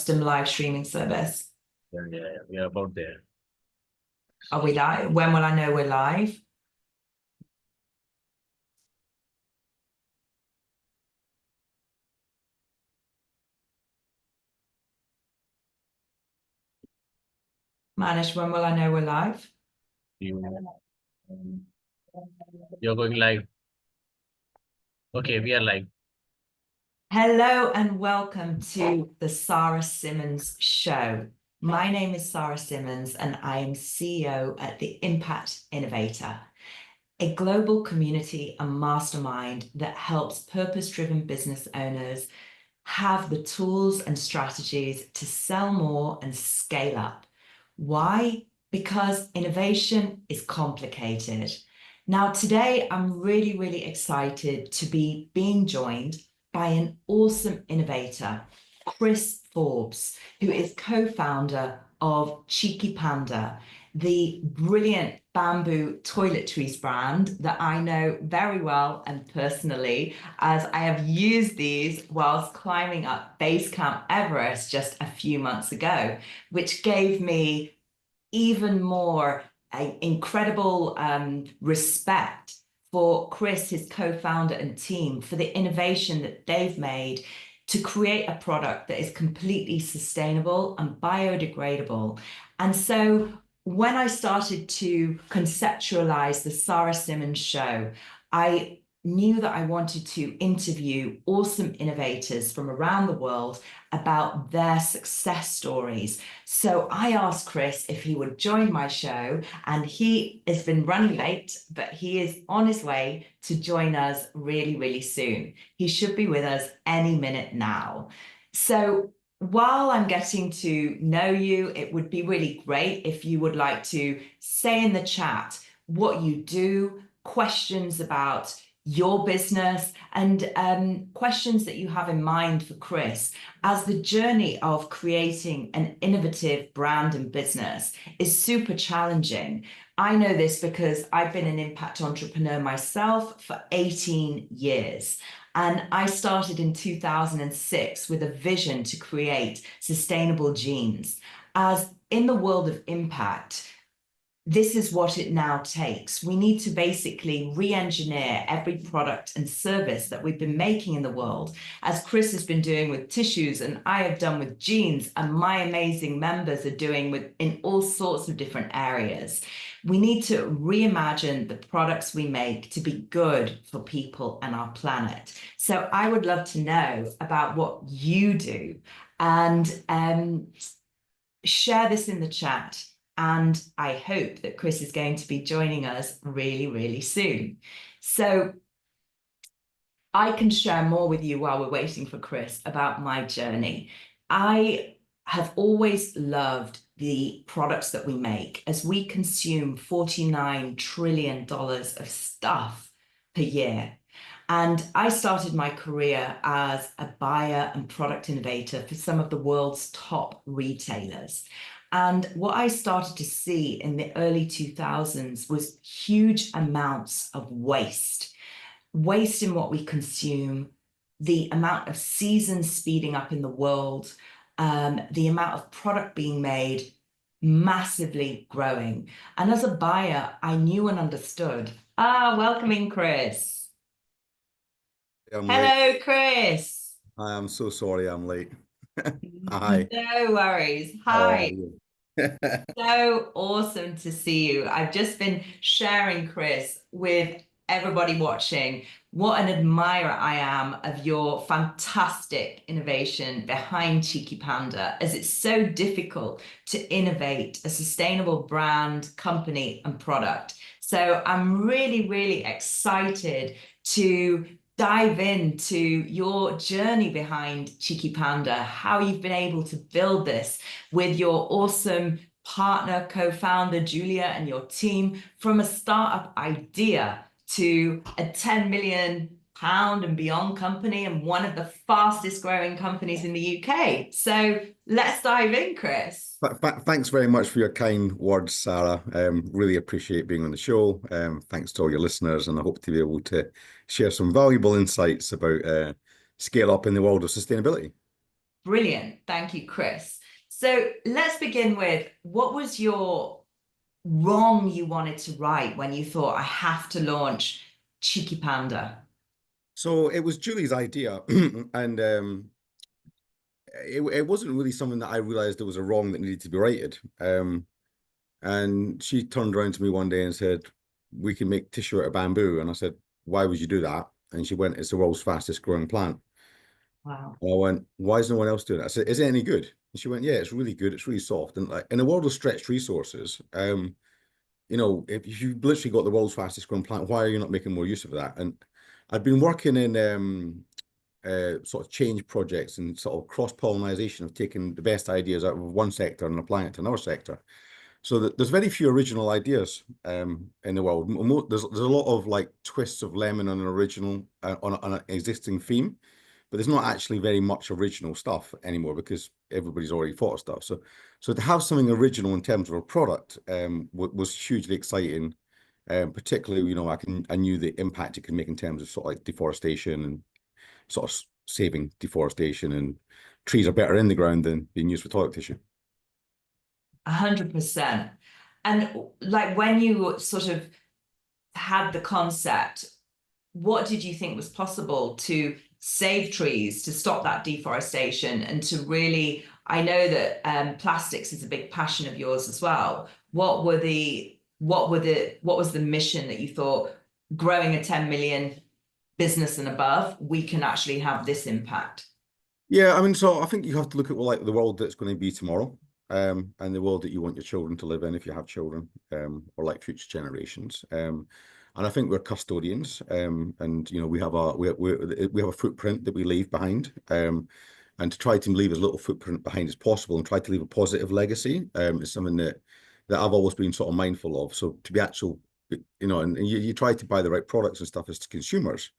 custom live streaming service. Yeah, we are about there. Are we live? When will I know we're live? Manish, when will I know we're live? You're going live. Okay, we are live. Hello and welcome to the Sarah Simmons Show. My name is Sarah Simmons and I am CEO at the Impact Innovator, a global community and mastermind that helps purpose-driven business owners have the tools and strategies to sell more and scale up. Why? Because innovation is complicated. Now, today, I'm really, really excited to be being joined by an awesome innovator, Chris Forbes, who is co-founder of Cheeky Panda, the brilliant bamboo toiletries brand that I know very well and personally, as I have used these whilst climbing up Base Camp Everest just a few months ago, which gave me even more incredible respect for Chris, his co-founder and team, for the innovation that they've made to create a product that is completely sustainable and biodegradable. And so when I started to conceptualize the Sarah Simmons Show, I knew that I wanted to interview awesome innovators from around the world about their success stories. So I asked Chris if he would join my show, and he has been running late, but he is on his way to join us really, really soon. He should be with us any minute now. So while I'm getting to know you, it would be really great if you would like to say in the chat what you do, questions about your business, and questions that you have in mind for Chris, as the journey of creating an innovative brand and business is super challenging. I know this because I've been an impact entrepreneur myself for 18 years. And I started in 2006 with a vision to create sustainable jeans. As in the world of impact, this is what it now takes. We need to basically re-engineer every product and service that we've been making in the world, as Chris has been doing with tissues and I have done with jeans, and my amazing members are doing with in all sorts of different areas. We need to reimagine the products we make to be good for people and our planet. So I would love to know about what you do, and share this in the chat. And I hope that Chris is going to be joining us really, really soon. So I can share more with you while we're waiting for Chris about my journey. I have always loved the products that we make, as we consume $49 trillion of stuff per year. And I started my career as a buyer and product innovator for some of the world's top retailers. And what I started to see in the early 2000s was huge amounts of waste in what we consume, the amount of seasons speeding up in the world, the amount of product being made massively growing. And as a buyer, I knew and understood. Welcoming Chris. Hello, Chris. I am so sorry I'm late. Hi. No worries. Hi. So awesome to see you. I've just been sharing, Chris, with everybody watching what an admirer I am of your fantastic innovation behind Cheeky Panda, as it's so difficult to innovate a sustainable brand, company, and product. So I'm really, really excited to dive into your journey behind Cheeky Panda, how you've been able to build this with your awesome partner, co-founder, Julia, and your team, from a startup idea to a £10 million and beyond company, and one of the fastest growing companies in the UK. So let's dive in, Chris. Thanks very much for your kind words, Sarah. Really appreciate being on the show. Thanks to all your listeners, and I hope to be able to share some valuable insights about scale up in the world of sustainability. Brilliant. Thank you, Chris. So let's begin with, what was your wrong you wanted to right when you thought, I have to launch Cheeky Panda? So it was Julie's idea, and it wasn't really something that I realized there was a wrong that needed to be righted. And she turned around to me one day and said, "We can make tissue out of bamboo." And I said, "Why would you do that?" And she went, "It's the world's fastest growing plant." Wow. And I went, "Why is no one else doing it?" I said, "Is it any good?" And she went, "Yeah, it's really good. It's really soft." And like in a world of stretched resources, if you've literally got the world's fastest growing plant, why are you not making more use of that? And I'd been working in sort of change projects and sort of cross-pollination of taking the best ideas out of one sector and applying it to another sector. So that there's very few original ideas in the world. There's a lot of like twists of lemon on an original on an existing theme, but there's not actually very much original stuff anymore because everybody's already thought of stuff. So to have something original in terms of a product was hugely exciting. Particularly, I knew the impact it could make in terms of sort of like deforestation and sort of saving deforestation, and trees are better in the ground than being used for toilet tissue. 100%. And like when you sort of had the concept, what did you think was possible to save trees, to stop that deforestation, and to really, I know that plastics is a big passion of yours as well. What was the mission that you thought, growing a 10 million business and above, we can actually have this impact? Yeah, I mean, so I think you have to look at like the world that's going to be tomorrow, and the world that you want your children to live in if you have children, or like future generations. And I think we're custodians, and we have a footprint that we leave behind, and to try to leave as little footprint behind as possible and try to leave a positive legacy, is something that I've always been sort of mindful of. So to be actual, and you try to buy the right products and stuff as consumers.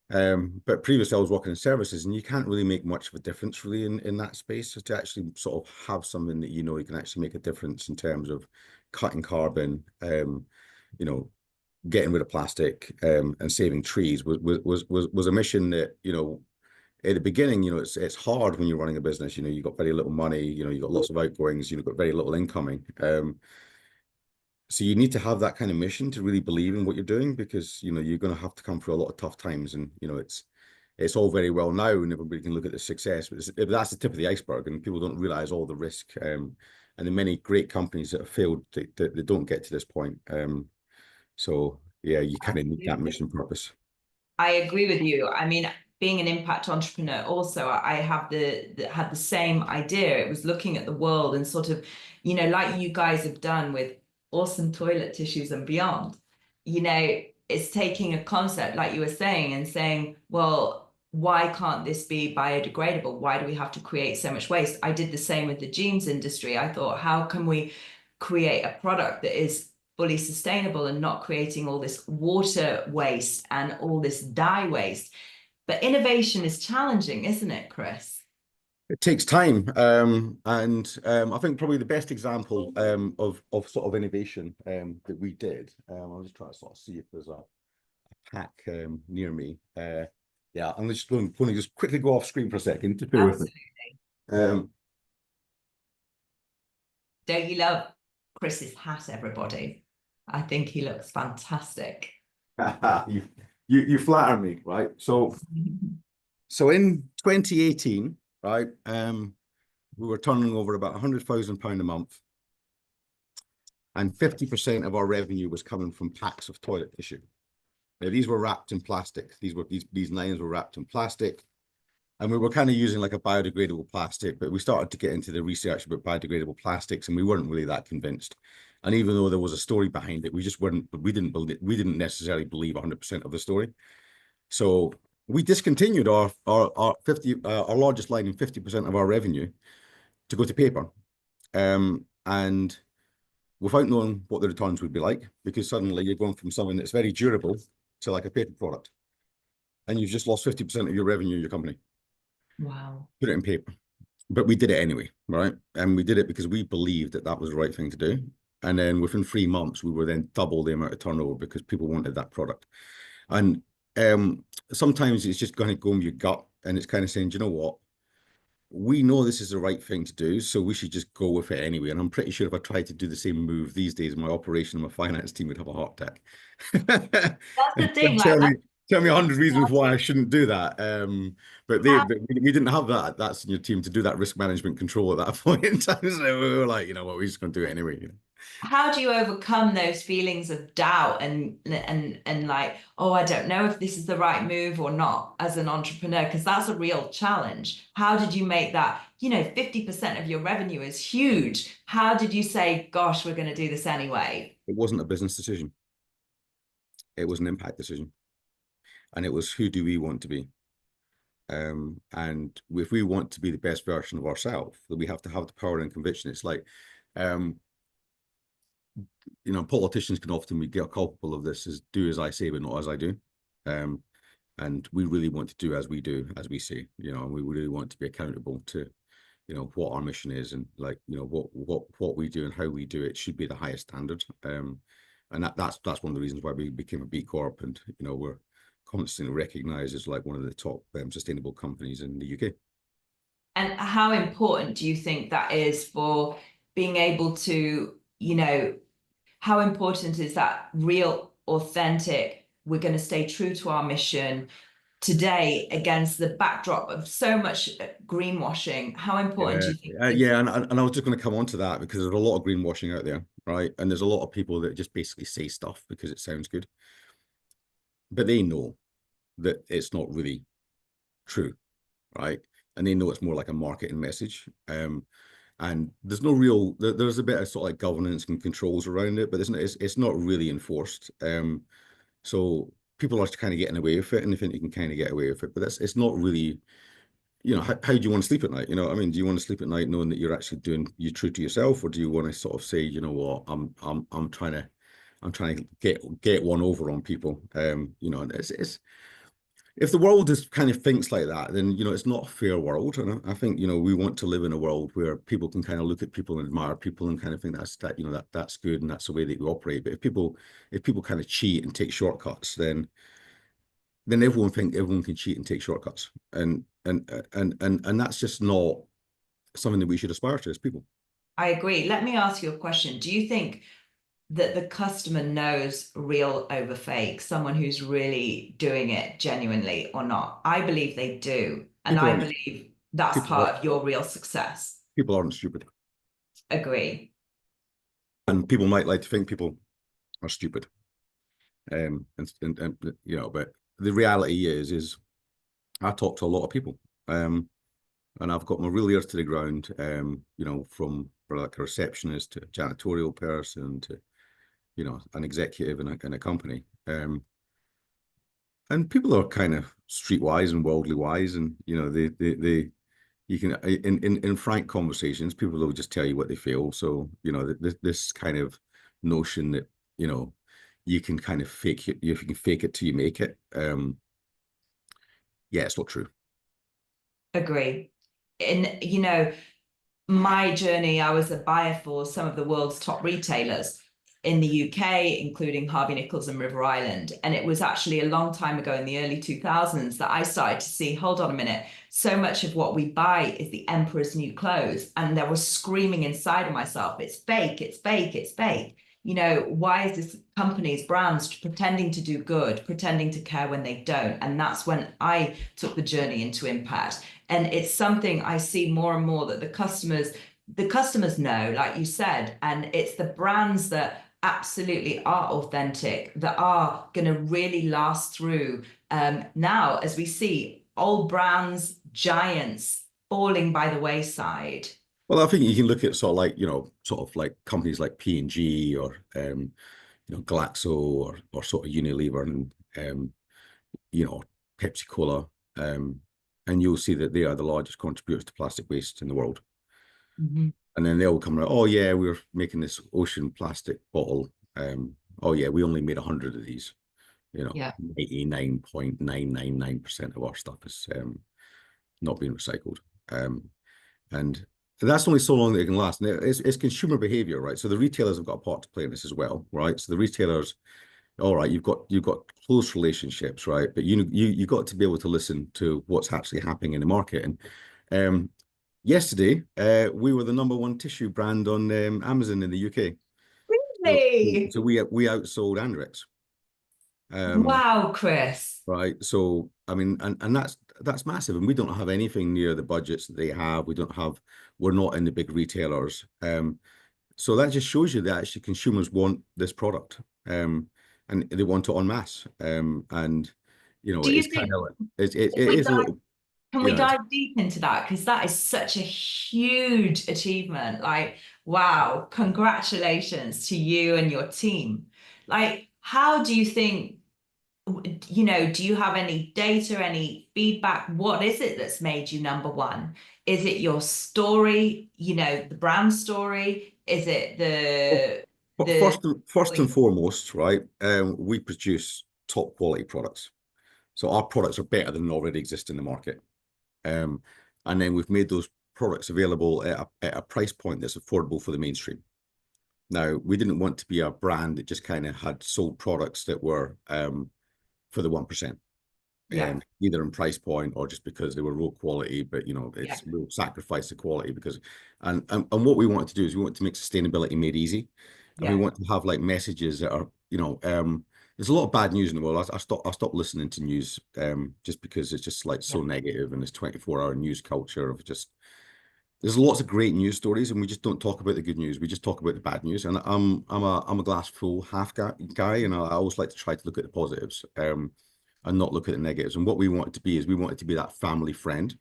But previously I was working in services, and you can't really make much of a difference really in that space. So to actually sort of have something that you can actually make a difference in terms of cutting carbon, getting rid of plastic, and saving trees was a mission that, at the beginning, it's hard when you're running a business. You've got very little money, you've got lots of outgoings, you've got very little incoming. So you need to have that kind of mission to really believe in what you're doing, because you're going to have to come through a lot of tough times, and it's all very well now and everybody can look at the success, but that's the tip of the iceberg, and people don't realize all the risk, and the many great companies that have failed that don't get to this point. So yeah, you kind of need that mission purpose. I agree with you. I mean, being an impact entrepreneur, also, I had the same idea. It was looking at the world and sort of, like you guys have done with awesome toilet tissues and beyond. It's taking a concept, like you were saying, and saying, well, why can't this be biodegradable? Why do we have to create so much waste? I did the same with the jeans industry. I thought, how can we create a product that is fully sustainable and not creating all this water waste and all this dye waste? But innovation is challenging, isn't it, Chris? It takes time, and I think probably the best example of sort of innovation that we did. I'll just try to sort of see if there's a pack near me. Yeah, I'm just going to just quickly go off screen for a second to bear with me. Don't you love Chris's hat, everybody? I think he looks fantastic. You flatter me, right? So in 2018, right, we were turning over about £100,000 a month, and 50% of our revenue was coming from packs of toilet tissue. Now, these were wrapped in plastic. These lines were wrapped in plastic, and we were kind of using like a biodegradable plastic, but we started to get into the research about biodegradable plastics, and we weren't really that convinced. And even though there was a story behind it, we didn't necessarily believe 100% of the story. So we discontinued our largest line in 50% of our revenue to go to paper, and without knowing what the returns would be like, because suddenly you're going from something that's very durable to like a paper product, and you've just lost 50% of your revenue in your company. Wow. Put it in paper. But we did it anyway, right? And we did it because we believed that was the right thing to do. And then within 3 months, we were then double the amount of turnover because people wanted that product. And sometimes it's just going to go with your gut, and it's kind of saying, you know what? we know this is the right thing to do, so we should just go with it anyway. And I'm pretty sure if I tried to do the same move these days, my operation and my finance team would have a heart attack. That's the thing. And Like, tell me 100 reasons why I shouldn't do that. But we didn't have that senior team to do that risk management control at that point in time. So we were like, you know what, we're just going to do it anyway. You know? how do you overcome those feelings of doubt and like, oh, I don't know if this is the right move or not as an entrepreneur, because that's a real challenge. How did you make that? 50% of your revenue is huge. How did you say, gosh, we're going to do this anyway? It wasn't a business decision. It was an impact decision. And it was, who do we want to be? And if we want to be the best version of ourselves, then we have to have the power and conviction. It's like, politicians can often get culpable of this, is do as I say, but not as I do. And we really want to do as we do, as we say, and we really want to be accountable to, what our mission is, and like, what we do and how we do it should be the highest standard. And that's one of the reasons why we became a B Corp, and, we're constantly recognized as like one of the top sustainable companies in the UK. And how important do you think that is for being able to, how important is that real, authentic, we're going to stay true to our mission today against the backdrop of so much greenwashing? How important do you think? And I was just going to come on to that, because there's a lot of greenwashing out there, right? And there's a lot of people that just basically say stuff because it sounds good, but they know that it's not really true, right? And they know it's more like a marketing message. And there's no real, there's a bit of sort of like governance and controls around it, but it's not really enforced. So people are kind of getting away with it, and they think you can kind of get away with it, but it's not really, how do you want to sleep at night? I mean, do you want to sleep at night knowing that you're actually you're true to yourself, or do you want to sort of say, you know what, I'm trying to get one over on people? And it's if the world just kind of thinks like that, then, it's not a fair world. And I think, we want to live in a world where people can kind of look at people and admire people and kind of think that's good, and that's the way that we operate. But if people kind of cheat and take shortcuts, then everyone can cheat and take shortcuts. And that's just not something that we should aspire to as people. I agree. Let me ask you a question. Do you think that the customer knows real over fake, someone who's really doing it genuinely or not? I believe they do. And I believe that's part of your real success. People aren't stupid. Agree. And people might like to think people are stupid. But the reality is I talk to a lot of people. And I've got my real ears to the ground, from like a receptionist to a janitorial person to, an executive in a company. And people are kind of streetwise and worldly wise, and you can in frank conversations, people will just tell you what they feel. So this kind of notion that you can kind of fake it, you can fake it till you make it. It's not true. Agree. In my journey, I was a buyer for some of the world's top retailers in the UK, including Harvey Nichols and River Island. And it was actually a long time ago in the early 2000s that I started to see, hold on a minute, so much of what we buy is the emperor's new clothes. And there was screaming inside of myself, it's fake, it's fake, it's fake. Why is this company's brands pretending to do good, pretending to care when they don't? And that's when I took the journey into impact. And it's something I see more and more, that the customers know, like you said, and it's the brands that absolutely are authentic, that are going to really last through. Now, as we see old brands, giants falling by the wayside. Well, I think you can look at sort of like companies like P&G or Glaxo or sort of Unilever and Pepsi Cola, and you'll see that they are the largest contributors to plastic waste in the world. Mm-hmm. And then they'll come around, oh yeah, we're making this ocean plastic bottle. Oh yeah, we only made 100 of these. 99.999% of our stuff is not being recycled. And that's only so long that it can last. And it's consumer behavior, right? So the retailers have got a part to play in this as well, right? So the retailers, all right, you've got close relationships, right? But you got to be able to listen to what's actually happening in the market. And yesterday, we were the #1 tissue brand on Amazon in the UK. Really? So we outsold Andrex. Wow, Chris. Right. So I mean, and that's massive. And we don't have anything near the budgets that they have. We're not in the big retailers. So that just shows you that actually consumers want this product. And they want it en masse. And Do it's you kind think of like it if we is a dive, little, can you we know, it's dive deep into that? Because that is such a huge achievement. Like, wow, congratulations to you and your team. Like, how do you think, do you have any data, any feedback? What is it that's made you #1? Is it your story, the brand story? Is it but the first and foremost, right? We produce top quality products. So our products are better than already exist in the market. And then we've made those products available at a price point that's affordable for the mainstream. Now, we didn't want to be a brand that just kind of had sold products that were for the 1%, yeah, either in price point or just because they were low quality, but yeah, we'll sacrifice the quality because, and what we wanted to do is we want to make sustainability made easy. And we yeah, want to have like messages that are, there's a lot of bad news in the world. I stopped listening to news just because it's just like so yeah, negative and this 24-hour news culture of just there's lots of great news stories and we just don't talk about the good news. We just talk about the bad news. And I'm a glass full half guy and I always like to try to look at the positives and not look at the negatives. And what we want it to be is we want it to be that family friend.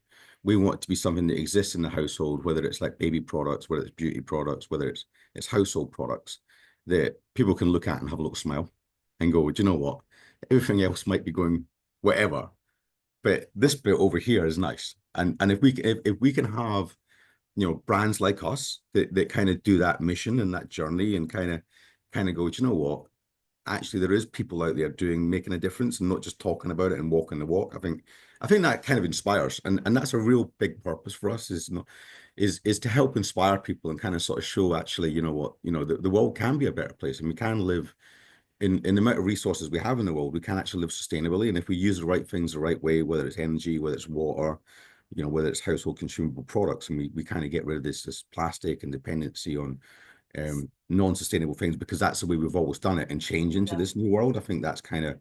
We want it to be something that exists in the household, whether it's like baby products, whether it's beauty products, whether it's household products that people can look at and have a little smile and go, do you know what? Everything else might be going whatever, but this bit over here is nice. And if we can have brands like us that kind of do that mission and that journey and kind of go, do you know what? Actually, there is people out there making a difference and not just talking about it and walking the walk. I think that kind of inspires, and that's a real big purpose for us is to help inspire people and kind of sort of show actually, the world can be a better place and we can live in the amount of resources we have in the world, we can actually live sustainably. And if we use the right things the right way, whether it's energy, whether it's water, whether it's household consumable products, and we kind of get rid of this plastic and dependency on non-sustainable things because that's the way we've always done it and change into yeah. this new world. I think that's kind of,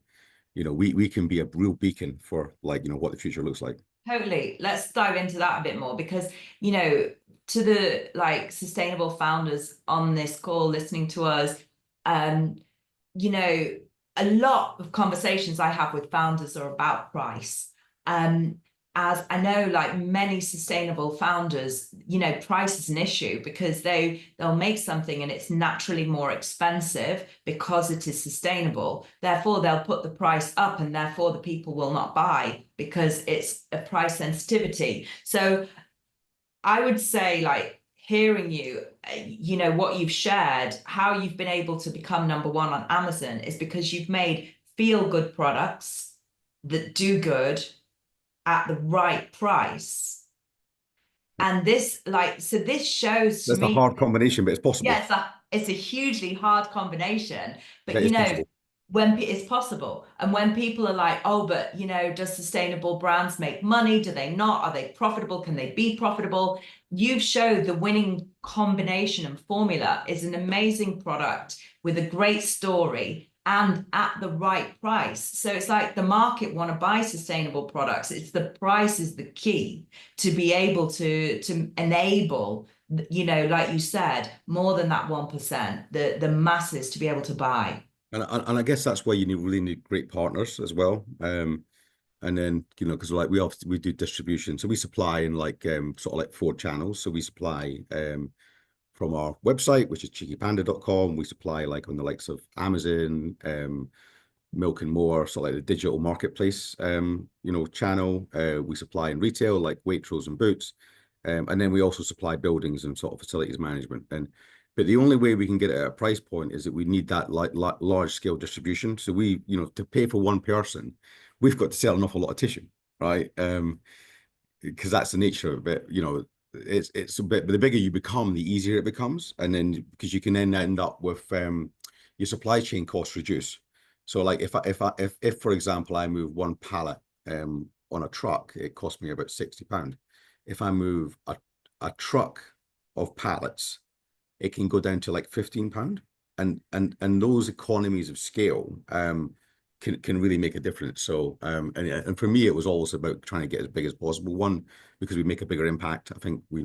we can be a real beacon for like, what the future looks like. Totally. Let's dive into that a bit more because, to the like sustainable founders on this call listening to us, um, a lot of conversations I have with founders are about price. As I know, like many sustainable founders, price is an issue because they'll make something and it's naturally more expensive because it is sustainable. Therefore, they'll put the price up and therefore the people will not buy because it's a price sensitivity. So I would say, like, hearing you, what you've shared, how you've been able to become #1 on Amazon is because you've made feel good products that do good at the right price. And this, so this shows to That's a me, hard combination, but it's possible. yeah, it's a hugely hard combination, but That is possible. when it's possible, and when people are like, oh, but does sustainable brands make money? Do they not? Are they profitable? Can they be profitable? You've showed the winning combination and formula is an amazing product with a great story and at the right price. So it's like the market want to buy sustainable products. It's the price is the key to be able to enable, like you said, more than that 1%, the masses to be able to buy. And I guess that's why you really need great partners as well. And then, because like we do distribution. So we supply in like sort of like 4 channels. So we supply from our website, which is cheekypanda.com. We supply like on the likes of Amazon, Milk and More, so like the digital marketplace channel. We supply in retail like Waitrose and Boots. And then we also supply buildings and sort of facilities management. But the only way we can get it at a price point is that we need that like large scale distribution. So we, to pay for one person, we've got to sell an awful lot of tissue, right? Because that's the nature of it. It's a bit, but the bigger you become, the easier it becomes. And then because you can then end up with your supply chain costs reduce. So like if for example, I move 1 pallet on a truck, it costs me about £60. If I move a truck of pallets, it can go down to like £15. And those economies of scale can really make a difference. So and for me, it was always about trying to get as big as possible. One, because we make a bigger impact. I think we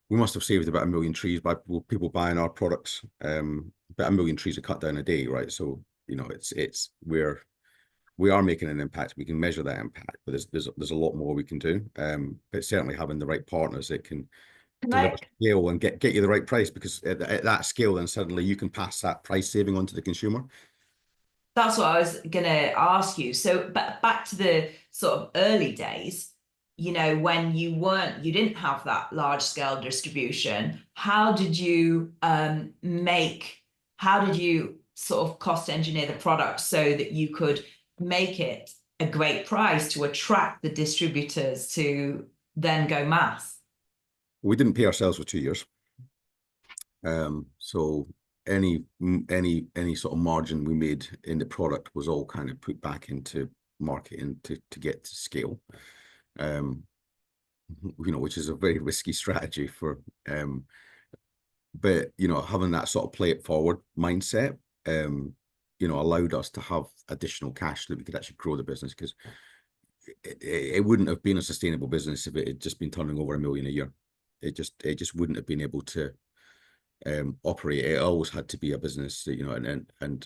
must have saved about 1 million trees by people buying our products. About 1 million trees are cut down a day, right? So we are making an impact. We can measure that impact, but there's a lot more we can do. But certainly having the right partners that can deliver scale and get you the right price, because at that scale, then suddenly you can pass that price saving on to the consumer. That's what I was going to ask you. So back to the sort of early days, when you didn't have that large scale distribution, how did you sort of cost engineer the product so that you could make it a great price to attract the distributors to then go mass? We didn't pay ourselves for 2 years. So any sort of margin we made in the product was all kind of put back into marketing to get to scale. Which is a very risky strategy for but having that sort of play it forward mindset allowed us to have additional cash so that we could actually grow the business, because it wouldn't have been a sustainable business if it had just been turning over 1 million a year. It just wouldn't have been able to operate. It always had to be a business that,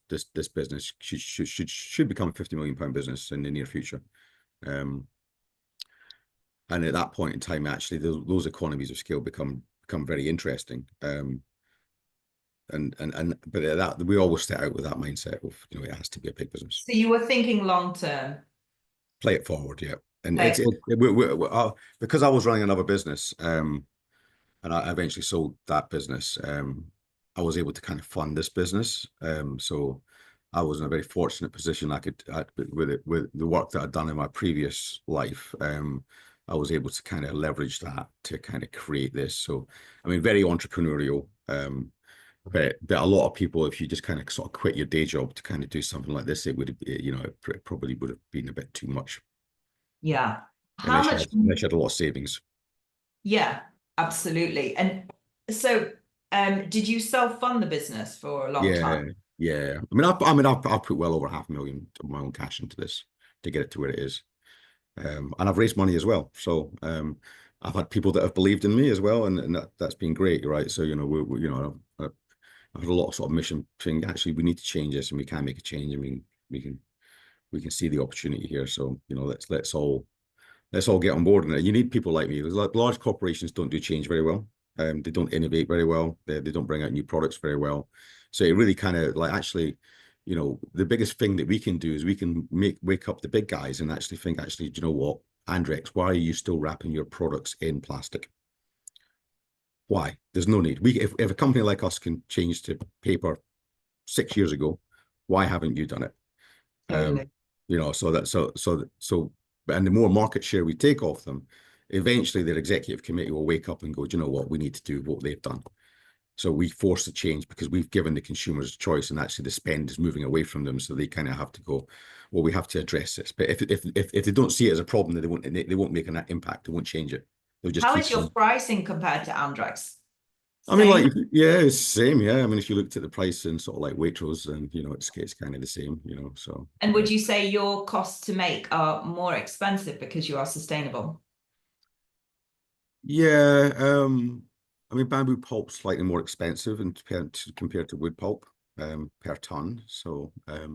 this business should become a £50 million business in the near future. And at that point in time, actually, those economies of scale become very interesting. But at that, we always set out with that mindset of it has to be a big business. So you were thinking long term. Play it forward, yeah. And because I was running another business, and I eventually sold that business. I was able to kind of fund this business. So I was in a very fortunate position. With the work that I'd done in my previous life, I was able to kind of leverage that to kind of create this. So, I mean, very entrepreneurial. But a lot of people, if you just kind of sort of quit your day job to kind of do something like this, it probably would have been a bit too much. Yeah. Unless you had a lot of savings. Yeah, absolutely. And so, did you self-fund the business for a long time? Yeah. I mean, I've put well over $500,000 of my own cash into this to get it to where it is. And I've raised money as well. So I've had people that have believed in me as well, and that's been great, right? So I've had a lot of sort of mission saying, actually, we need to change this, and we can make a change, and we can see the opportunity here. So let's all get on board. And you need people like me. Large corporations don't do change very well. They don't innovate very well. They don't bring out new products very well. So it really kind of actually, the biggest thing that we can do is we can wake up the big guys and actually think, do you know what, Andrex, why are you still wrapping your products in plastic? Why? There's no need. If a company like us can change to paper 6 years ago, why haven't you done it? Totally. And the more market share we take off them, eventually their executive committee will wake up and go, do you know what, we need to do what they've done. So we force the change because we've given the consumers a choice, and actually the spend is moving away from them. So they kind of have to go, well, we have to address this. But if they don't see it as a problem, then they won't make an impact. They won't change it. They'll just How is your pricing compared to Andrex? I mean, it's the same. Yeah. I mean, if you looked at the price in sort of like Waitrose, and it's kind of the same, so. And would you say your costs to make are more expensive because you are sustainable? Yeah. I mean, bamboo pulp's slightly more expensive compared to wood pulp per ton. So I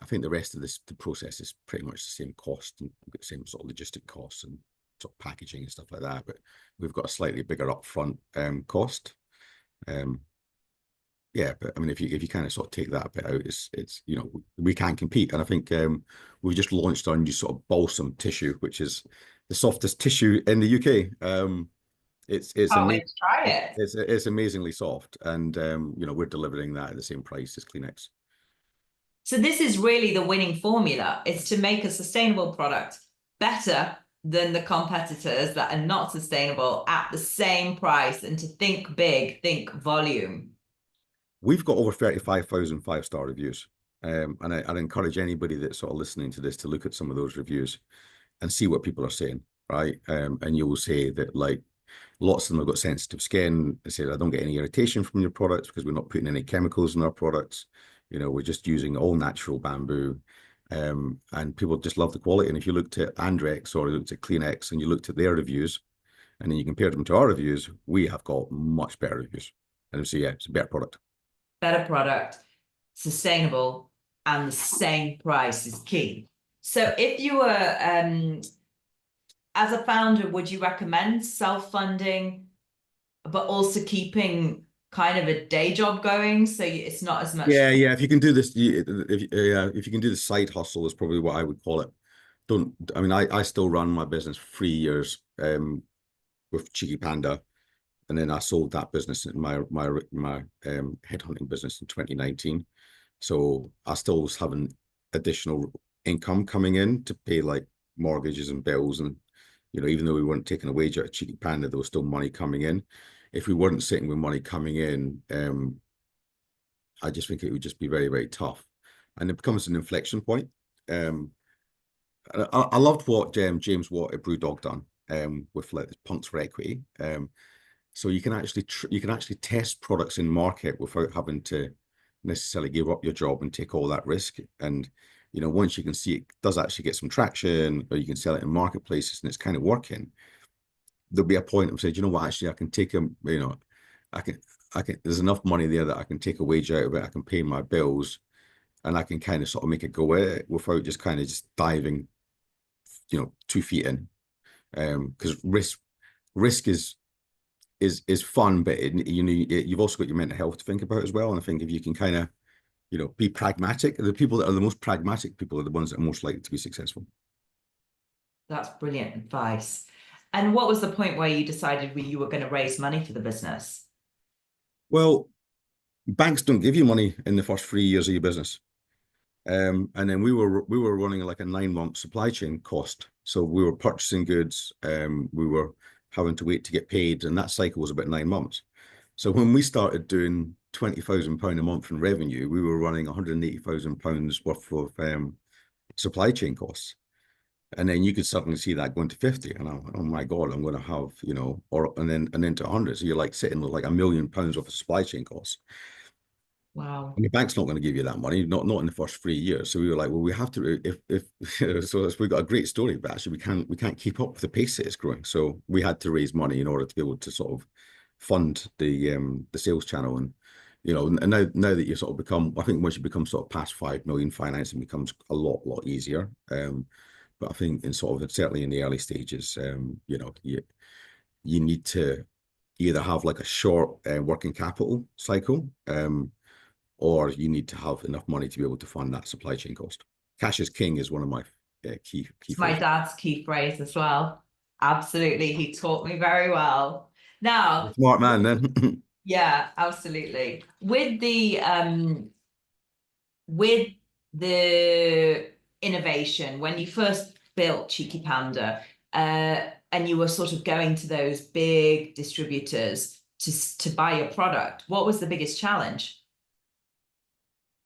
think the rest of the process is pretty much the same cost, and the same sort of logistic costs and sort of packaging and stuff like that. But we've got a slightly bigger upfront cost. Yeah, but I mean, if you kind of sort of take that bit out, it's we can compete. And I think we've just launched our new sort of balsam tissue, which is the softest tissue in the UK. It's let's try it. It's amazingly soft, and we're delivering that at the same price as Kleenex. So this is really the winning formula: is to make a sustainable product better than the competitors that are not sustainable at the same price, and to think big, think volume. We've got over 35,000 5-star reviews. And I'd encourage anybody that's sort of listening to this to look at some of those reviews and see what people are saying. right? And you will say that like lots of them have got sensitive skin. They say, I don't get any irritation from your products because we're not putting any chemicals in our products. You know, we're just using all natural bamboo. And people just love the quality. And if you looked at Andrex or you looked at Kleenex and you looked at their reviews, and then you compared them to our reviews, we have got much better reviews. And so, yeah, it's a better product. Better product, sustainable, and the same price is key. So if you were, as a founder, would you recommend self-funding, but also keeping kind of a day job going so it's not as much? Yeah. If you can do this, if you can do the side hustle is probably what I would call it. I mean, I still run my business 3 years with Cheeky Panda, and then I sold that business in my headhunting business in 2019. So I still was having additional income coming in to pay like mortgages and bills, and you know, even though we weren't taking a wage out of Cheeky Panda, there was still money coming in. If we weren't sitting with money coming in, I just think it would just be very, very tough, and it becomes an inflection point. I loved what James Watt at Brewdog done with like Punks for Equity. So you can actually test products in market without having to necessarily give up your job and take all that risk. And you know, once you can see it does actually get some traction, or you can sell it in marketplaces and it's kind of working, there'll be a point of saying, you know what, actually I can take a, you know, I can there's enough money there that I can take a wage out of it, I can pay my bills, and I can kind of sort of make it go at it without just kind of just diving, you know, 2 feet in. Because risk is fun, but you know, you've also got your mental health to think about as well. And I think if you can kind of, you know, be pragmatic, the people that are the most pragmatic people are the ones that are most likely to be successful. That's brilliant advice. And what was the point where you decided you were going to raise money for the business? Well, banks don't give you money in the first 3 years of your business. And then we were running like a 9-month supply chain cost. So we were purchasing goods, we were having to wait to get paid, and that cycle was about 9 months. So when we started doing £20,000 a month in revenue, we were running £180,000 worth of supply chain costs. And then you could suddenly see that going to 50, and I'm, oh my God, I'm going to have, you know, and then to 100. So you're like sitting with like £1 million worth of supply chain costs. Wow. And the bank's not going to give you that money, not in the first 3 years. So we were like, well, we have to, if so we've got a great story, but actually we can't keep up with the pace that it's growing. So we had to raise money in order to be able to sort of fund the sales channel. And you know, and now that you sort of become, I think once you become sort of past 5 million, financing becomes a lot easier. But I think in sort of certainly in the early stages, you know, you need to either have like a short working capital cycle, or you need to have enough money to be able to fund that supply chain cost. Cash is king is one of my key It's my phrases. dad's key phrase as well. Absolutely. He taught me very well. Now, Smart man then. yeah, absolutely. With the innovation, when you first built Cheeky Panda, and you were sort of going to those big distributors to buy your product, what was the biggest challenge?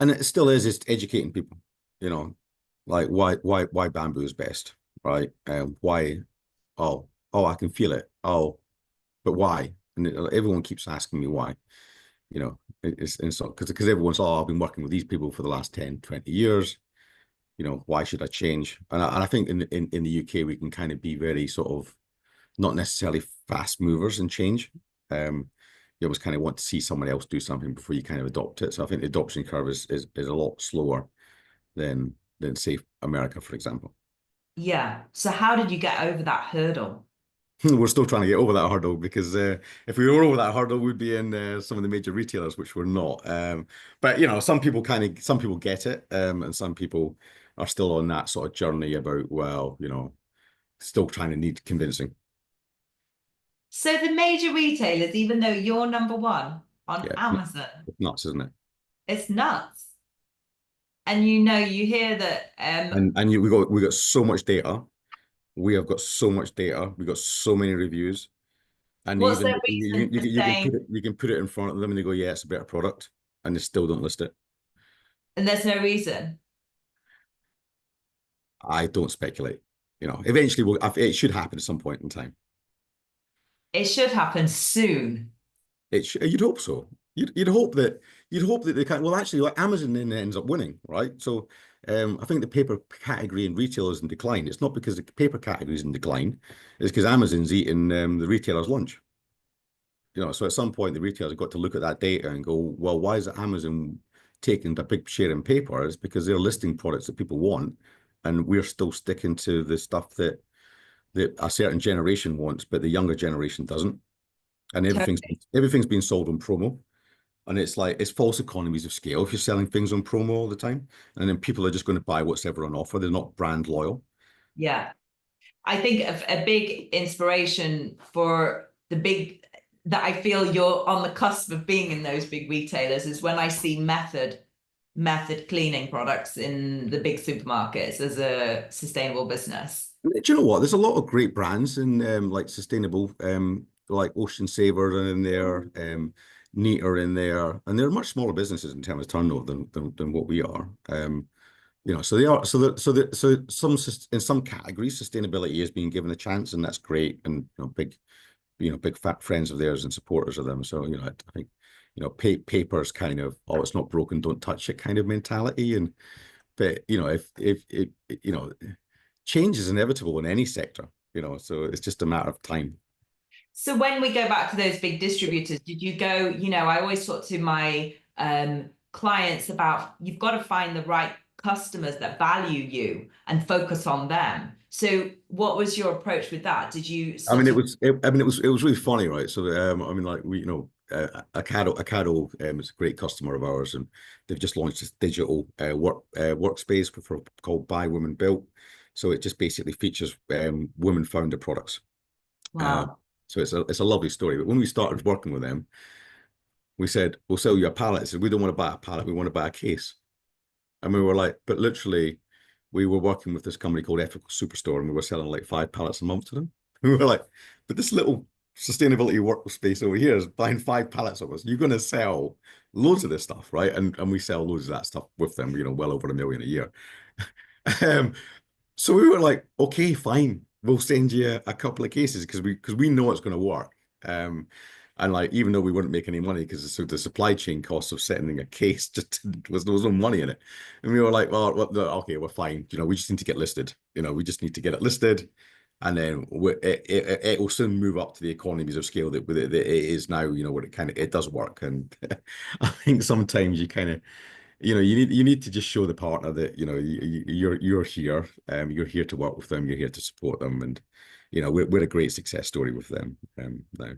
And it still is educating people, you know, like why bamboo is best, right? Why, I can feel it. Oh, but why? And everyone keeps asking me why, you know, it's so because everyone's, I've been working with these people for the last 10, 20 years. You know, why should I change? And I think in the UK, we can kind of be very sort of not necessarily fast movers and change. You always kind of want to see someone else do something before you kind of adopt it. So I think the adoption curve is a lot slower than say America, for example. Yeah. So how did you get over that hurdle? We're still trying to get over that hurdle because if we were over that hurdle, we'd be in some of the major retailers, which we're not. But you know, some people get it, and some people are still on that sort of journey about, well, you know, still trying to need convincing. So the major retailers, even though you're number one on Yeah, Amazon, it's nuts, isn't it? it's nuts. And you hear that We got so much data. We have got so much data. We got so many reviews, and what's even their reason for saying, you can put it in front of them, and they go, "Yeah, it's a better product," and they still don't list it. and there's no reason. I don't speculate. You know, eventually it should happen at some point in time. It should happen soon. You'd hope so. You'd hope that they can. Well, actually, like Amazon then ends up winning, right? So, I think the paper category in retail is in decline. It's not because the paper category is in decline. It's because Amazon's eating the retailer's lunch. You know, so at some point the retailers have got to look at that data and go, well, why is Amazon taking a big share in paper? It's because they're listing products that people want, and we're still sticking to the stuff that a certain generation wants, but the younger generation doesn't. And everything's being sold on promo. And it's like, it's false economies of scale if you're selling things on promo all the time. And then people are just going to buy what's ever on offer. They're not brand loyal. Yeah. I think a big inspiration for that I feel you're on the cusp of being in those big retailers is when I see method cleaning products in the big supermarkets as a sustainable business. Do you know what? There's a lot of great brands in like sustainable, like Ocean Saver in there, Neat are in there, and they're much smaller businesses in terms of turnover than what we are. You know, so they are in some categories, sustainability is being given a chance, and that's great. And big fat friends of theirs and supporters of them. So I think paper's kind of, oh, it's not broken, don't touch it kind of mentality. But if change is inevitable in any sector, so it's just a matter of time. So when we go back to those big distributors, did you go, I always talk to my clients about, you've got to find the right customers that value you and focus on them. So what was your approach with that? Did you it was really funny, right? So like Acado is a great customer of ours, and they've just launched this digital workspace called Buy Women Built. So it just basically features women founder products. Wow. So it's a lovely story. But when we started working with them, we said, we'll sell you a pallet. They said, we don't want to buy a pallet, we want to buy a case. And we were like, but literally, we were working with this company called Ethical Superstore, and we were selling like 5 pallets a month to them. And we were like, but this little sustainability workspace over here is buying 5 pallets of us. You're going to sell loads of this stuff, right? And we sell loads of that stuff with them, well over $1 million a year. So we were like, okay, fine, we'll send you a couple of cases because we know it's going to work. And like, even though we wouldn't make any money because the supply chain costs of sending a case there was no money in it. And we were like, well, okay, we're fine. We just need to get listed. We just need to get it listed, and then it will soon move up to the economies of scale that it is now. Where it does work. And I think sometimes you kind of, you need to just show the partner that you're here. You're here to work with them. You're here to support them, and we're a great success story with them now.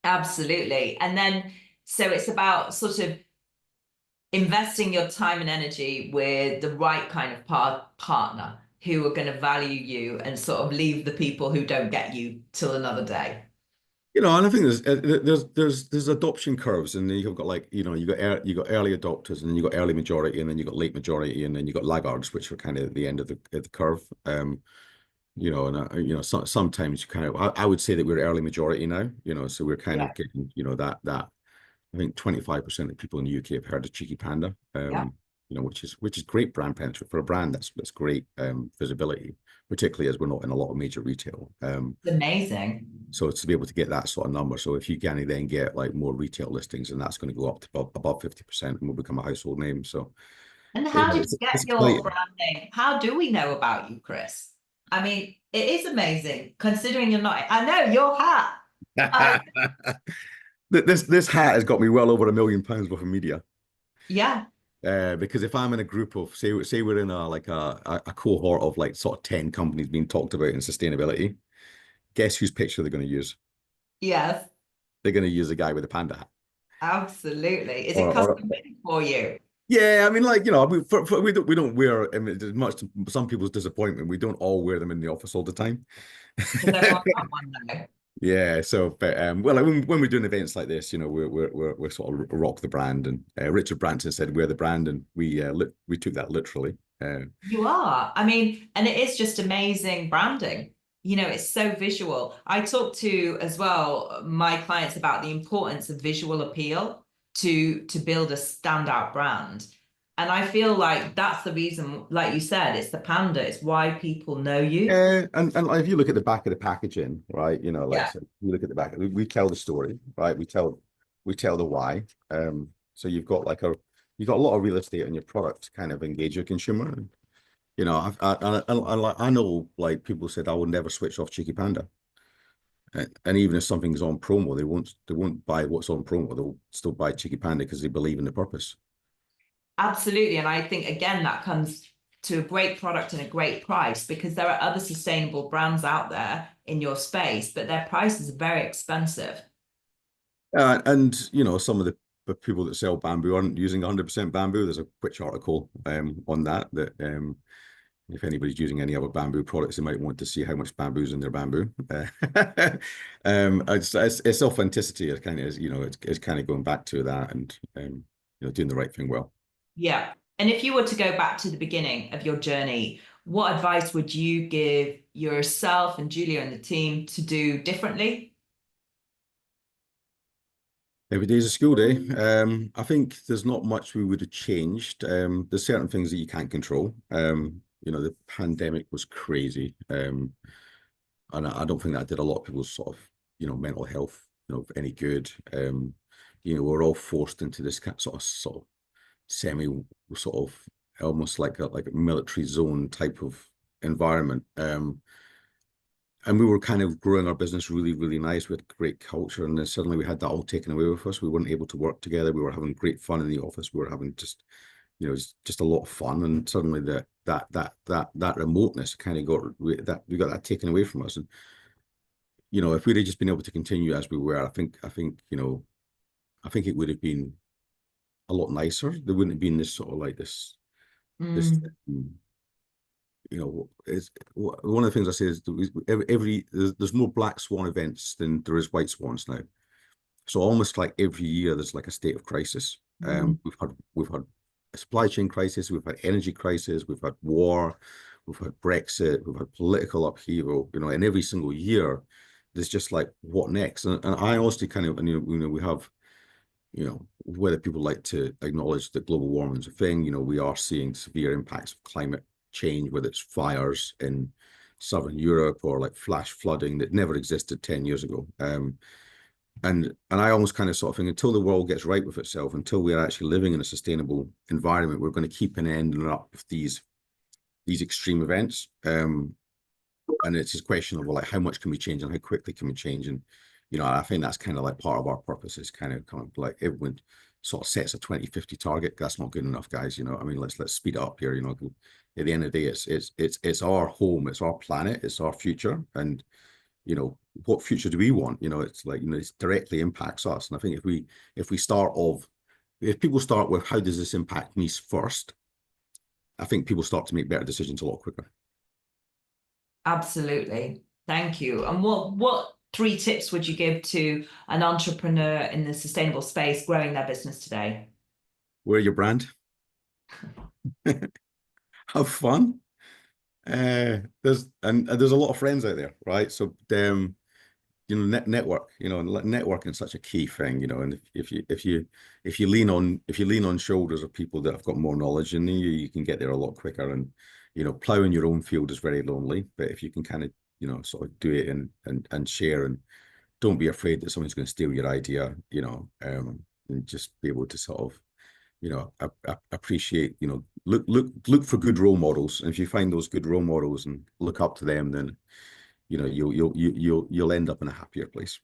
Absolutely. And then, so it's about sort of investing your time and energy with the right kind of partner who are going to value you and sort of leave the people who don't get you till another day. And I think there's adoption curves, and then you've got you got early adopters, and then you got early majority, and then you got late majority, and then you got laggards, which are kind of at the end of the curve. Sometimes you kind of, I would say that we're early majority now, so we're kind of getting, that I think 25% of people in the UK have heard of Cheeky Panda, which is great brand penetration for a brand. That's great visibility, particularly as we're not in a lot of major retail. Amazing. So to be able to get that sort of number, so if you can then get like more retail listings, and that's going to go up to above 50%, and will become a household name. So, and how did you get your brand name? How do we know about you, Chris? I mean, it is amazing considering you're not. I know your hat. This hat has got me well over £1 million worth of media. Yeah. Because if I'm in a group of, say we're in a cohort of like sort of 10 companies being talked about in sustainability, guess whose picture they're going to use? Yes. They're going to use a guy with a panda hat. Absolutely. Is it custom made for you? Yeah, I mean, we don't wear, much to some people's disappointment, we don't all wear them in the office all the time. Because everyone's got one though. Yeah, so but well, when we're doing events like this, we're sort of rock the brand, and Richard Branson said we're the brand, and we took that literally. You are. I mean, and it is just amazing branding. It's so visual. I talk to as well my clients about the importance of visual appeal to build a standout brand. And I feel like that's the reason, like you said, it's the Panda. It's why people know you. And if you look at the back of the packaging, right, you know, like Yeah. so you look at the back, we tell the story, right? We tell the why. So you've got a lot of real estate on your product to kind of engage your consumer. And, you know, I know like people said I will never switch off Cheeky Panda. And even if something's on promo, they won't buy what's on promo. They'll still buy Cheeky Panda because they believe in the purpose. Absolutely. And I think, again, that comes to a great product and a great price, because there are other sustainable brands out there in your space, but their prices are very expensive. And you know, some of the people that sell bamboo aren't using 100% bamboo. There's a quick article on that if anybody's using any other bamboo products, they might want to see how much bamboo's in their bamboo. It's authenticity. It kind of is, you know, it's kind of going back to that and you know, doing the right thing well. Yeah. And if you were to go back to the beginning of your journey, what advice would you give yourself and Julia and the team to do differently? Every day's a school day. I think there's not much we would have changed. There's certain things that you can't control. You know, the pandemic was crazy. And I don't think that did a lot of people's sort of, you know, mental health, you know, any good. You know, we're all forced into this sort of semi sort of almost like a military zone type of environment. And we were kind of growing our business really, really nice. We had great culture, and then suddenly we had that all taken away with us. We weren't able to work together. We were having great fun in the office. We were having just, you know, it's just a lot of fun. And suddenly that remoteness kind of we got that taken away from us. And you know, if we'd have just been able to continue as we were, I think you know, I think it would have been a lot nicer. There wouldn't have been this sort of like this you know, it's one of the things I say is there's more black swan events than there is white swans now. So almost like every year there's like a state of crisis. We've had a supply chain crisis, we've had energy crisis, we've had war, we've had Brexit, we've had political upheaval, you know, and every single year there's just like what next? And I honestly kind of, and you know, we have, you know, whether people like to acknowledge that global warming is a thing, you know, we are seeing severe impacts of climate change, whether it's fires in Southern Europe or like flash flooding that never existed 10 years ago. And I almost kind of sort of think until the world gets right with itself, until we're actually living in a sustainable environment, we're going to keep ending up with these extreme events. And it's just a question of like how much can we change and how quickly can we change? And you know, I think that's kind of like part of our purpose is kind of like everyone sort of sets a 2050 target. That's not good enough, guys. You know, I mean, let's speed it up here. You know, at the end of the day, it's our home, it's our planet, it's our future, and you know, what future do we want? You know, it's like, you know, it directly impacts us. And I think if people start with how does this impact me first, I think people start to make better decisions a lot quicker. Absolutely. Thank you. And what 3 tips would you give to an entrepreneur in the sustainable space growing their business today? Wear your brand. Have fun. There's a lot of friends out there, right? So you know, network, you know, and networking is such a key thing, you know, and if you lean on shoulders of people that have got more knowledge than you can get there a lot quicker. And you know, plowing your own field is very lonely, but if you can kind of, you know, sort of do it and share, and don't be afraid that someone's going to steal your idea, you know, and just be able to sort of, you know, appreciate, you know, look for good role models. And if you find those good role models and look up to them, then you know, you'll end up in a happier place.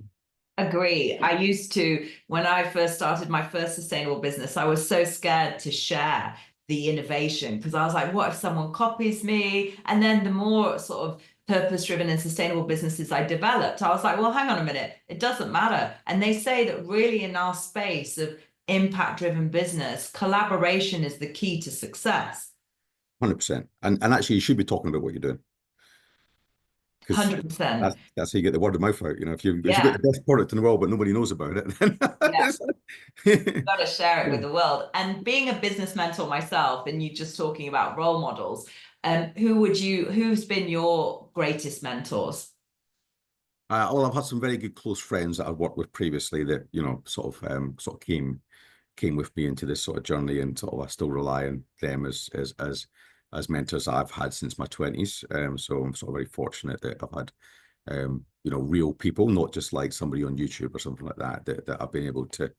Agree. I used to, when I first started my first sustainable business, I was so scared to share the innovation because I was like, what if someone copies me? And then the more sort of purpose-driven and sustainable businesses I developed, I was like, well, hang on a minute, it doesn't matter. And they say that really in our space of impact-driven business, collaboration is the key to success. 100%. And actually, you should be talking about what you're doing. 100%. That's how you get the word of mouth out. You know, if you've got Yeah. the best product in the world, but nobody knows about it, then Yeah. You've got to share it with Yeah. the world. And being a business mentor myself, and you just talking about role models, who's been your greatest mentors? Well, I've had some very good close friends that I've worked with previously that, you know, sort of came came with me into this sort of journey, and sort of I still rely on them as mentors I've had since my 20s. So I'm sort of very fortunate that I've had you know, real people, not just like somebody on YouTube or something like that, that I've been able to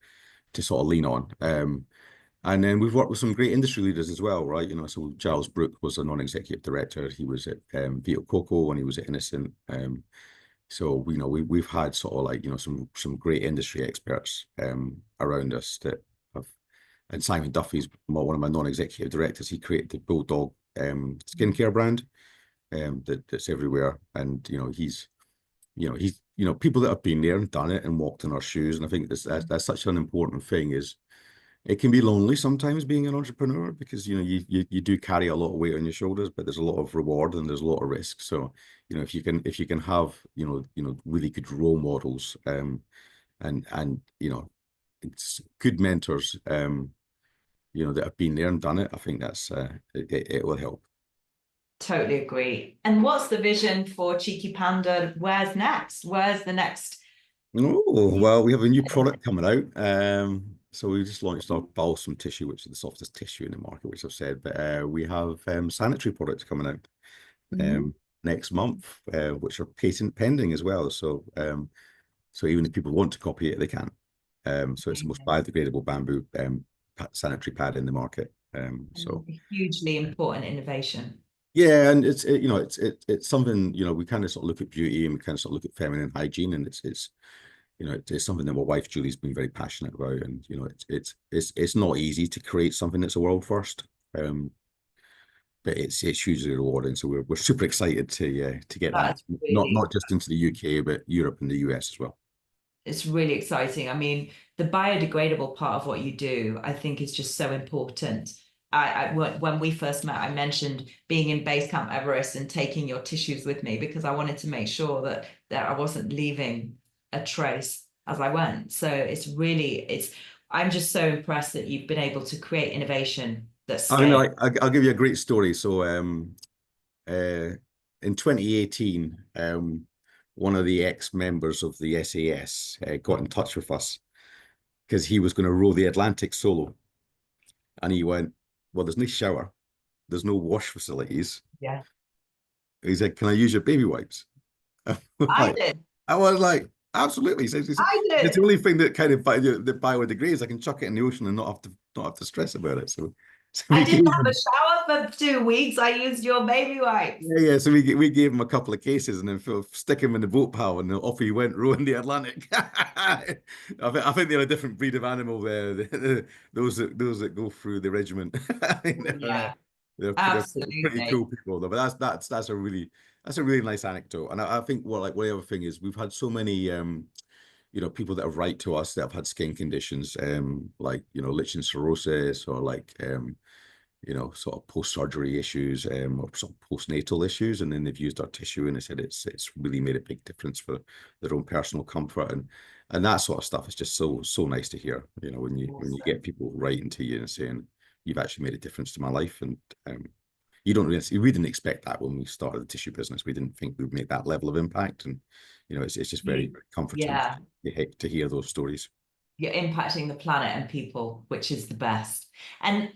sort of lean on. And then we've worked with some great industry leaders as well, right? You know, so Giles Brooke was a non-executive director. He was at Vito Coco when he was at Innocent. So you know, we've had sort of like, you know, some great industry experts around us that have. And Simon Duffy's one of my non-executive directors. He created the Bulldog skincare brand that's everywhere. And you know, he's people that have been there and done it and walked in our shoes. And I think that's such an important thing. Is it can be lonely sometimes being an entrepreneur, because you know you do carry a lot of weight on your shoulders, but there's a lot of reward and there's a lot of risk. So you know, if you can have you know really good role models and you know, it's good mentors you know, that have been there and done it, I think that's it will help. Totally agree. And what's the vision for Cheeky Panda? Where's next? Where's the next? Oh, well, we have a new product coming out. So we just launched our balsam tissue, which is the softest tissue in the market, which I've said. But we have sanitary products coming out next month, which are patent pending as well. So so even if people want to copy it, they can. So it's the most biodegradable bamboo sanitary pad in the market. So a hugely important innovation. yeah, and you know, it's something, you know, we kind of sort of look at beauty and we kind of sort of look at feminine hygiene, and it's you know, it's something that my wife Julie's been very passionate about, and you know, it's not easy to create something that's a world first, but it's hugely rewarding. So we're super excited to get that not just into the UK but Europe and the US as well. It's really exciting. I mean, the biodegradable part of what you do, I think, is just so important. When we first met, I mentioned being in Base Camp Everest and taking your tissues with me because I wanted to make sure that I wasn't leaving a trace as I went. So I'm just so impressed that you've been able to create innovation that's. I mean, I'll give you a great story. So in 2018, one of the ex-members of the SAS got in touch with us because he was going to row the Atlantic solo. And he went, well, there's no shower. There's no wash facilities. Yeah. He said, can I use your baby wipes? I did. I was like, absolutely. So I did. It's the only thing that kind of that biodegrades. I can chuck it in the ocean and not have to stress about it. So I didn't have a shower for 2 weeks. I used your baby wipes. Yeah. So we gave him a couple of cases and then stick him in the boat pal, and off he went rowing the Atlantic. I think they're a different breed of animal there. Those that go through the regiment. Yeah, they're absolutely pretty cool people though. But that's a really nice anecdote. And I think what the other thing is, we've had so many you know, people that have write to us that have had skin conditions, like, you know, lichen sclerosis, or like, you know, sort of post-surgery issues, or sort of postnatal issues. And then they've used our tissue and they said it's really made a big difference for their own personal comfort. And that sort of stuff is just so nice to hear, you know, when you get people writing to you and saying, you've actually made a difference to my life. And we didn't expect that when we started the tissue business. We didn't think we'd make that level of impact. And, you know, it's just very, very comforting to hear those stories. You're impacting the planet and people, which is the best. And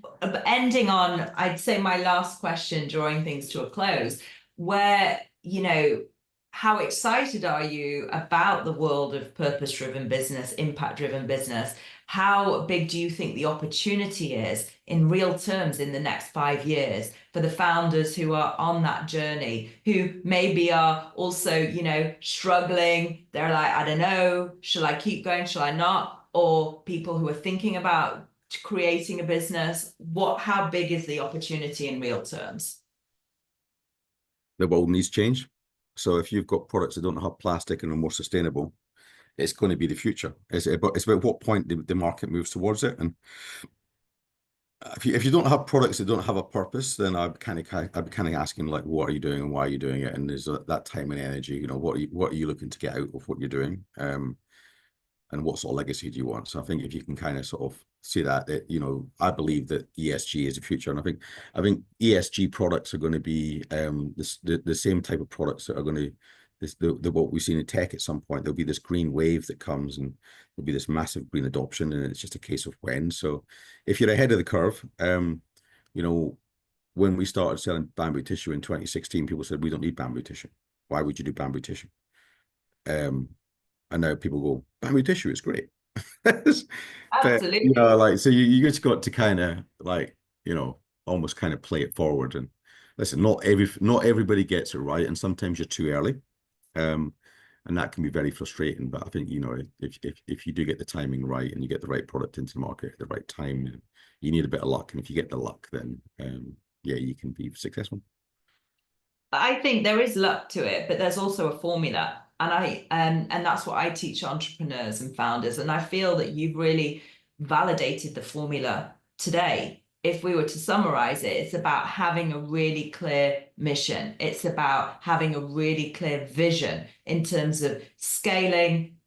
ending on, I'd say my last question, drawing things to a close, where, you know, how excited are you about the world of purpose-driven business, impact-driven business? How big do you think the opportunity is in real terms in the next 5 years for the founders who are on that journey, who maybe are also, you know, struggling? They're like, I don't know, shall I keep going? Shall I not? Or people who are thinking about creating a business. How big is the opportunity in real terms? The world needs change. So if you've got products that don't have plastic and are more sustainable, it's going to be the future. It's about what point the market moves towards it. And if you don't have products that don't have a purpose, then I'd be kind of asking, like, what are you doing and why are you doing it? And there's that time and energy, you know, what are you looking to get out of what you're doing? And what sort of legacy do you want? So I think if you can kind of sort of see that, you know, I believe that ESG is the future. And I think ESG products are going to be the same type of products that are going to, what we've seen in tech at some point. There'll be this green wave that comes, and there'll be this massive green adoption, and it's just a case of when. So if you're ahead of the curve, you know, when we started selling bamboo tissue in 2016, people said, we don't need bamboo tissue. Why would you do bamboo tissue? And now people go, bamboo tissue is great. But, Absolutely. you know, like, so you just got to kind of like, you know, almost kind of play it forward. And listen, not everybody gets it right, and sometimes you're too early. And that can be very frustrating. But I think, you know, if you do get the timing right and you get the right product into the market at the right time, you need a bit of luck. And if you get the luck, then yeah, you can be successful. I think there is luck to it, but there's also a formula. And that's what I teach entrepreneurs and founders. And I feel that you've really validated the formula today. If we were to summarize it, it's about having a really clear mission. It's about having a really clear vision in terms of scaling,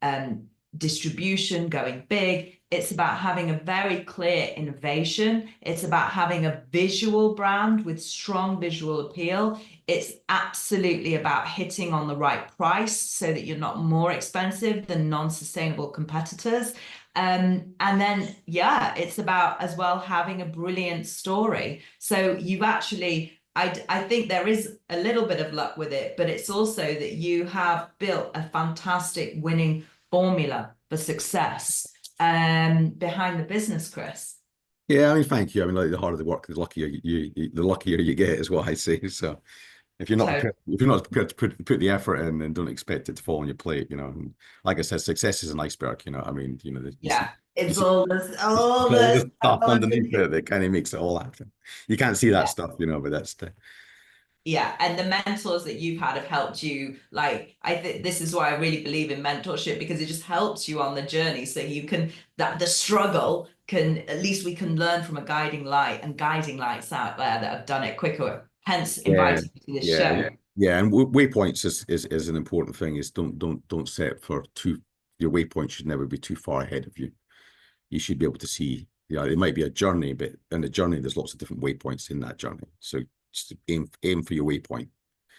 distribution, going big. It's about having a very clear innovation. It's about having a visual brand with strong visual appeal. It's absolutely about hitting on the right price so that you're not more expensive than non-sustainable competitors. And then, yeah, it's about as well having a brilliant story. So you've actually, I think there is a little bit of luck with it, but it's also that you have built a fantastic winning formula for success behind the business, Chris. Yeah, I mean, thank you. I mean, like, the harder the work, the luckier the luckier you get, is what I say. So if you're not prepared to put the effort in, then don't expect it to fall on your plate, you know. And like I said, success is an iceberg, you know. I mean, you know, It's see all this stuff underneath it that kind of makes it all happen. You can't see that stuff, you know, but that's the yeah, and the mentors that you've had have helped you. Like, I think this is why I really believe in mentorship, because it just helps you on the journey. So you can, that the struggle can, at least we can learn from a guiding light and guiding lights out there that have done it quicker. Hence inviting you to this show. Yeah, and waypoints is an important thing. Is don't set for your waypoint should never be too far ahead of you. You should be able to see, you know, it might be a journey, but in the journey, there's lots of different waypoints in that journey. So just aim for your waypoint.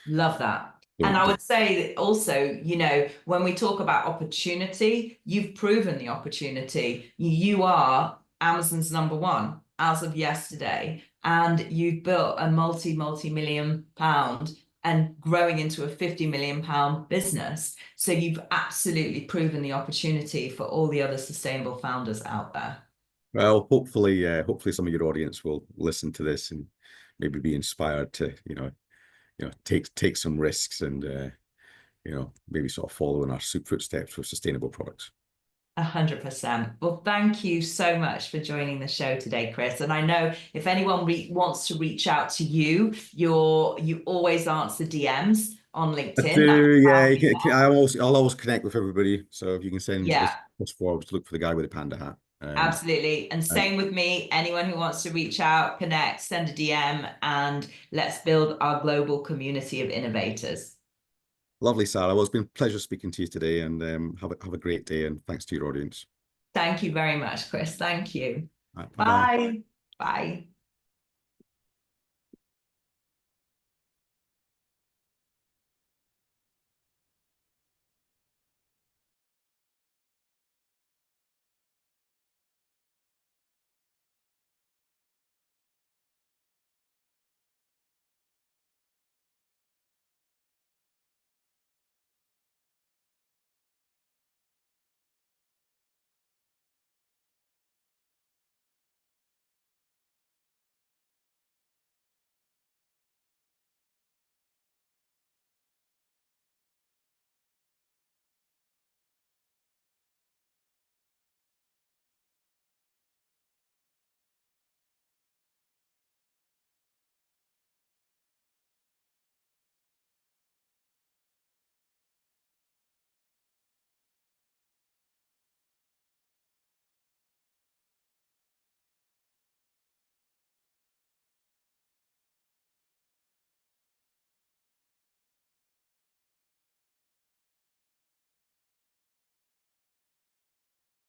Love that. And I would say that also, you know, when we talk about opportunity, you've proven the opportunity. You are Amazon's #1 as of yesterday, and you've built a multi-million pound and growing into a 50 million pound business. So you've absolutely proven the opportunity for all the other sustainable founders out there. Well, hopefully some of your audience will listen to this and maybe be inspired to, you know, take some risks and, you know, maybe sort of follow in our footsteps with sustainable products. 100%. Well, thank you so much for joining the show today, Chris. And I know if anyone wants to reach out to you, you always answer DMs on LinkedIn. I do, yeah. I'll always connect with everybody. So if you can send us forward to look for the guy with the panda hat. Absolutely. And same with me. Anyone who wants to reach out, connect, send a DM, and let's build our global community of innovators. Lovely, Sarah. Well, it's been a pleasure speaking to you today, and have a great day, and thanks to your audience. Thank you very much, Chris. Thank you. Right, bye. Bye.